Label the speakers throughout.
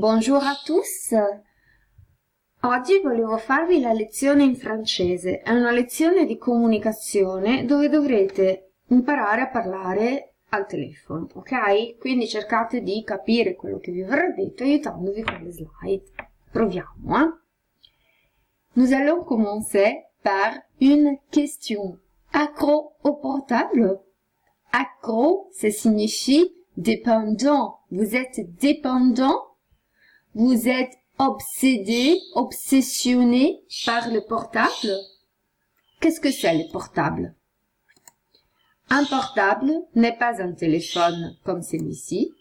Speaker 1: Buongiorno a tutti. Oggi volevo farvi la lezione in francese. È una lezione di comunicazione dove dovrete imparare a parlare al telefono, ok? Quindi cercate di capire quello che vi verrà detto aiutandovi con le slide. Proviamo, eh? Nous allons commencer par une question. Accro au portable? Accro, ça signifie dépendant. Vous êtes dépendant? Vous êtes obsédé, obsessionné par le portable? Qu'est-ce que c'est le portable? Un portable n'est pas un téléphone comme celui-ci.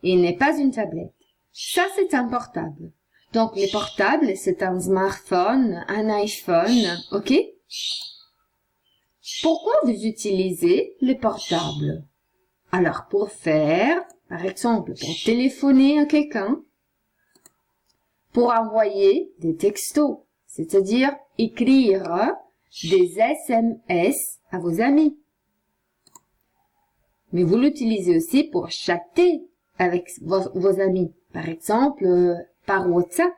Speaker 1: Il n'est pas une tablette. Ça, c'est un portable. Donc, les portables, c'est un smartphone, un iPhone, ok? Pourquoi vous utilisez le portable? Alors, pour faire, par exemple, pour téléphoner à quelqu'un, pour envoyer des textos, c'est-à-dire écrire des SMS à vos amis. Mais vous l'utilisez aussi pour chatter avec vos amis, par exemple, par WhatsApp.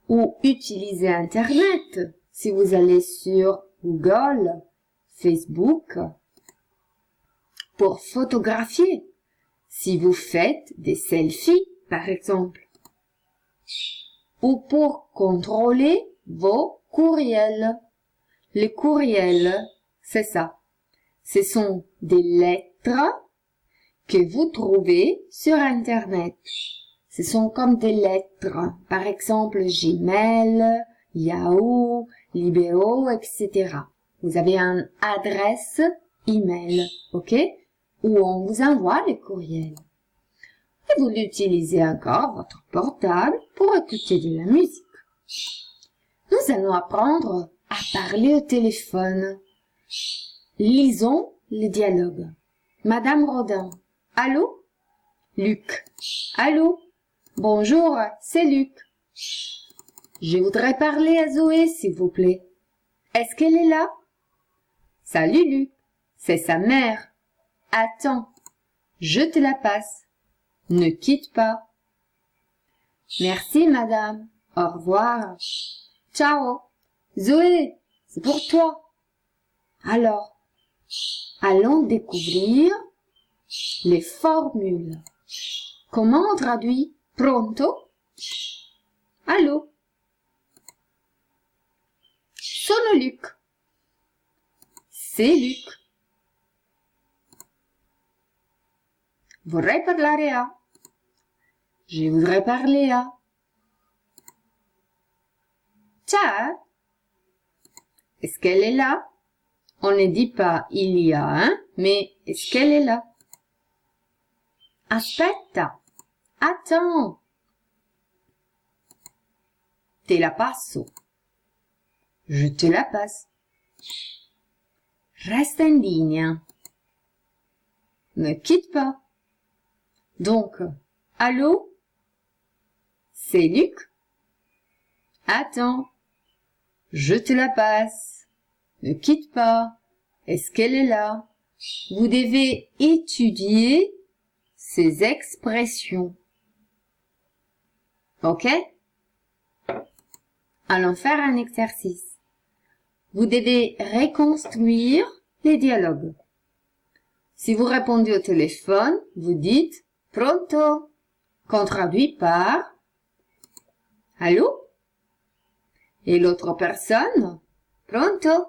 Speaker 1: Ou utiliser Internet, si vous allez sur Google, Facebook, pour photographier, si vous faites des selfies, par exemple, ou pour contrôler vos courriels. Les courriels, c'est ça. Ce sont des lettres que vous trouvez sur Internet. Ce sont comme des lettres, par exemple Gmail, Yahoo, Libero, etc. Vous avez une adresse email, ok? Où on vous envoie les courriels. Et vous l'utilisez encore, votre portable, pour écouter de la musique. Nous allons apprendre à parler au téléphone. Lisons le dialogue. Madame Rodin. Allô? Luc. Allô? Bonjour, c'est Luc. Je voudrais parler à Zoé, s'il vous plaît. Est-ce qu'elle est là? Salut Luc. C'est sa mère. Attends, je te la passe. Ne quitte pas. Merci, madame. Au revoir. Ciao. Zoé, c'est pour toi. Alors, allons découvrir les formules. Comment on traduit pronto? Allô? Sono Luc. C'est Luc. Vorrei parlare a. Je voudrais parler à. C'è? Est-ce qu'elle est là? On ne dit pas il y a un, mais est-ce qu'elle est là? Aspetta. Attends. Te la passo. Je te la passe. Reste in linea. Ne quitte pas. Donc, allô? C'est Luc? Attends. Je te la passe. Ne quitte pas. Est-ce qu'elle est là? Vous devez étudier ces expressions. Ok? Allons faire un exercice. Vous devez reconstruire les dialogues. Si vous répondez au téléphone, vous dites pronto, qu'on traduit par allô? Et l'autre personne, pronto,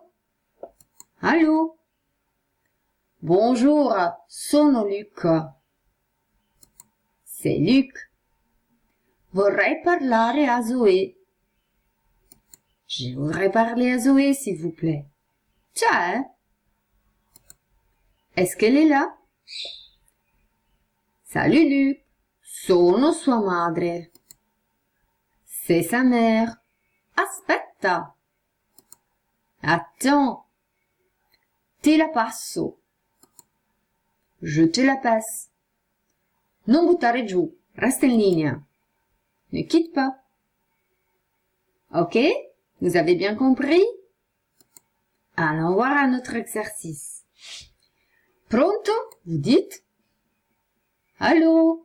Speaker 1: allô? Bonjour, sono Luc. C'est Luc. Vorrei parlare a Zoé. Je voudrais parler à Zoé, s'il vous plaît. C'è? Est-ce qu'elle est là? Salut Luc. Sono sua madre. C'est sa mère. Aspetta. Attends. Te la passo. Je te la passe. Non buttare giù. Reste in linea. Ne quitte pas. Ok? Vous avez bien compris? Allons voir un autre exercice. Pronto? Vous dites allô?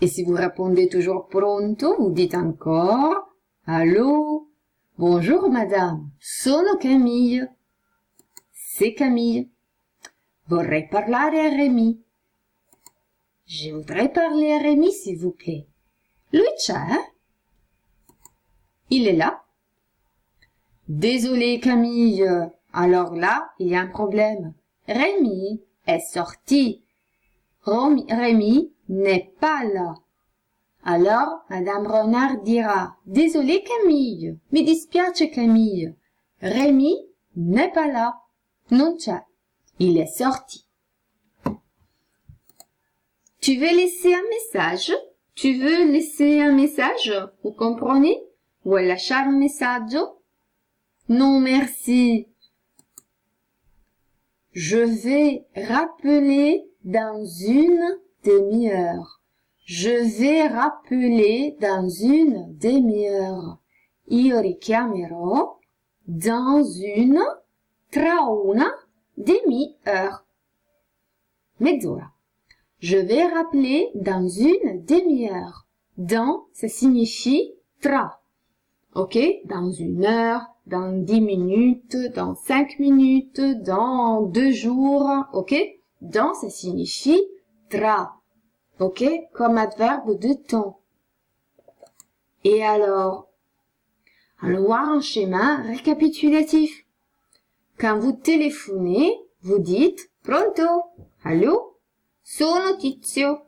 Speaker 1: Et si vous répondez toujours pronto, vous dites encore allô. Bonjour madame, sono Camille. C'est Camille. Vorrei parlare a Rémi. Je voudrais parler à Rémi, s'il vous plaît. Lui c'è? Il est là? Désolé Camille. Alors là, il y a un problème. Rémi est sorti. Rémi n'est pas là. Alors, Madame Renard dira, désolé Camille, mi dispiace Camille. Rémi n'est pas là. Non c'è. Il est sorti. Tu veux laisser un message? Tu veux laisser un message? Vous comprenez? Vuoi lasciare un messaggio? Non, merci. Je vais rappeler dans une demi-heure. Je vais rappeler dans une demi-heure. Io richiamerò tra una demi-heure. Mezz'ora. Je vais rappeler dans une demi-heure. Dans, ça signifie tra. Ok? Dans une heure, dans 10 minutes, dans 5 minutes, dans 2 jours. Ok? Dans, ça signifie tra. Ok? Comme adverbe de temps. Et alors, allons voir un schéma récapitulatif. Quand vous téléphonez, vous dites pronto, allô, sono Tizio,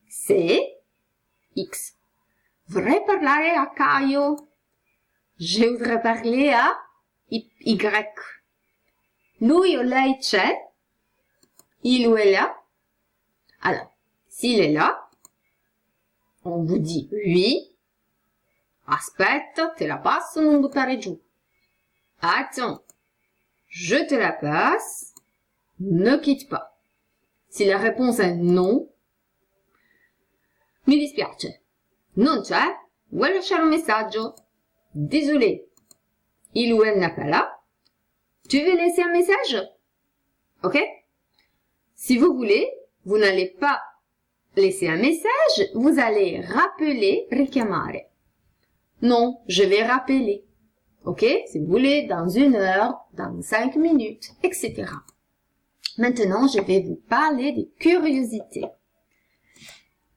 Speaker 1: c'est X. Vorrei parlare a Caio. Je voudrais parler à Y. Lui o lei c'è? Il ou elle est là? Alors, s'il est là, on vous dit oui. Aspetta, te la passo, non buttare giù. Attends, je te la passe. Ne quitte pas. Si la réponse est non, mi dispiace. Non c'è? Vuoi lasciare un messaggio? Désolé. Il ou elle n'est pas là. Tu veux laisser un message? Ok? Si vous voulez, vous n'allez pas laisser un message, vous allez rappeler, richiamare. Non, je vais rappeler. Ok? Si vous voulez, dans 1 heure, dans 5 minutes, etc. Maintenant, je vais vous parler des curiosités.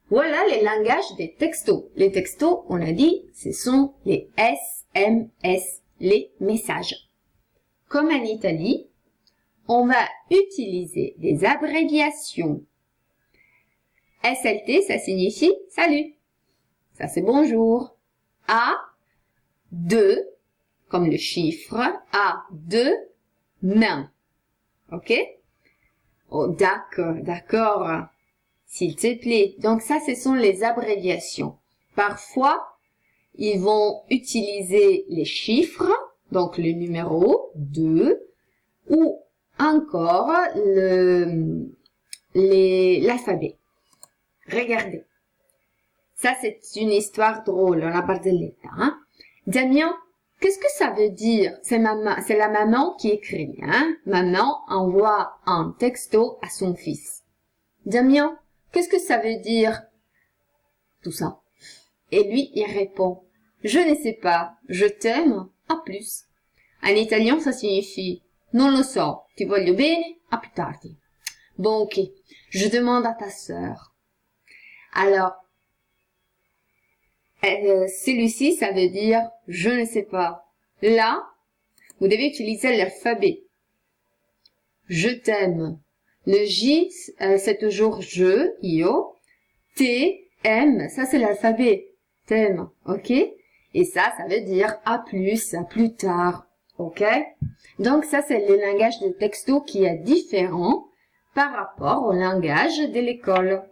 Speaker 1: Voilà les langages des textos. Les textos, on a dit, ce sont les SMS, les messages. Comme en Italie, on va utiliser des abréviations. SLT, ça signifie salut. Ça, c'est bonjour. A, 2, comme le chiffre, A, 2, main. Ok? Oh, d'accord. S'il te plaît. Donc ça, ce sont les abréviations. Parfois, ils vont utiliser les chiffres, donc le numéro 2, ou encore l'alphabet. Regardez. Ça, c'est une histoire drôle, la barzelletta. Hein? Damien, qu'est-ce que ça veut dire? C'est la maman qui écrit. Hein? Maman envoie un texto à son fils. Damien, qu'est-ce que ça veut dire? Tout ça. Et lui, il répond, je ne sais pas, je t'aime, à plus. En italien, ça signifie, non lo so, ti voglio bene, a più tardi. Bon, ok, je demande à ta sœur. Alors, celui-ci, ça veut dire, je ne sais pas. Là, vous devez utiliser l'alphabet. Je t'aime. Le J, c'est toujours je, io. T, M, ça c'est l'alphabet. T'aimes, ok? Et ça veut dire à plus tard, ok? Donc ça, c'est le langage de texto qui est différent par rapport au langage de l'école.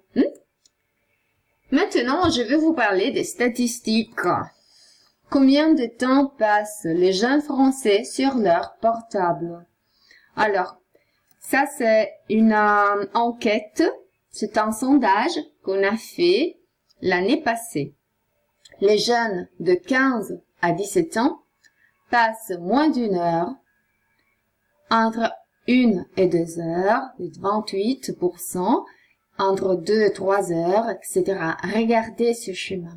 Speaker 1: Maintenant, je vais vous parler des statistiques. Combien de temps passent les jeunes Français sur leur portable? Alors, ça c'est une enquête, c'est un sondage qu'on a fait l'année passée. Les jeunes de 15 à 17 ans passent moins d'1 heure, entre 1 et 2 heures, 28%, entre 2 et 3 heures, etc. Regardez ce schéma.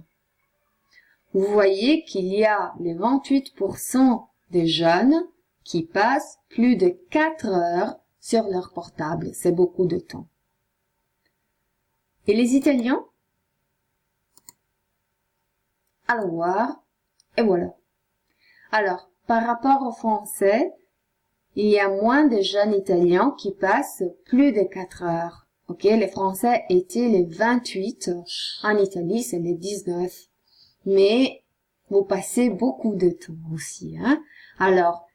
Speaker 1: Vous voyez qu'il y a les 28% des jeunes qui passent plus de 4 heures sur leur portable. C'est beaucoup de temps. Et les Italiens? Allons voir. Et voilà. Alors, par rapport aux Français, il y a moins de jeunes Italiens qui passent plus de 4 heures. Ok, les Français étaient les 28. En Italie, c'est les 19. Mais vous passez beaucoup de temps aussi, hein. Alors,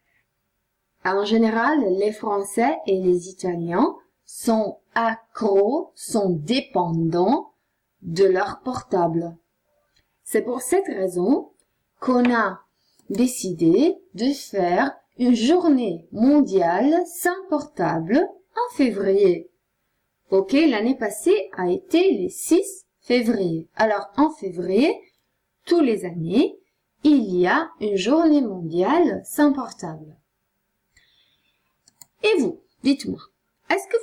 Speaker 1: en général, les Français et les Italiens sont accros, sont dépendants de leur portable. C'est pour cette raison qu'on a décidé de faire une journée mondiale sans portable en février. Ok, l'année passée a été le 6 février. Alors, en février, tous les années, il y a une journée mondiale sans portable. Et vous, dites-moi, est-ce que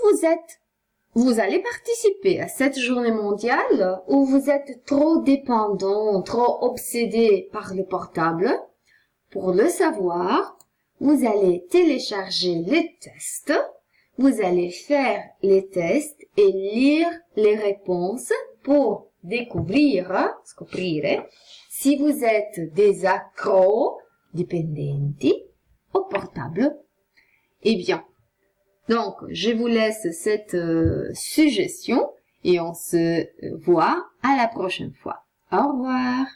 Speaker 1: vous allez participer à cette journée mondiale ou vous êtes trop dépendant, trop obsédé par le portable? Pour le savoir, vous allez télécharger les tests, vous allez faire les tests et lire les réponses pour découvrir, scoprire, si vous êtes des accros dipendenti au portable. Eh bien, donc, je vous laisse cette suggestion et on se voit à la prochaine fois. Au revoir.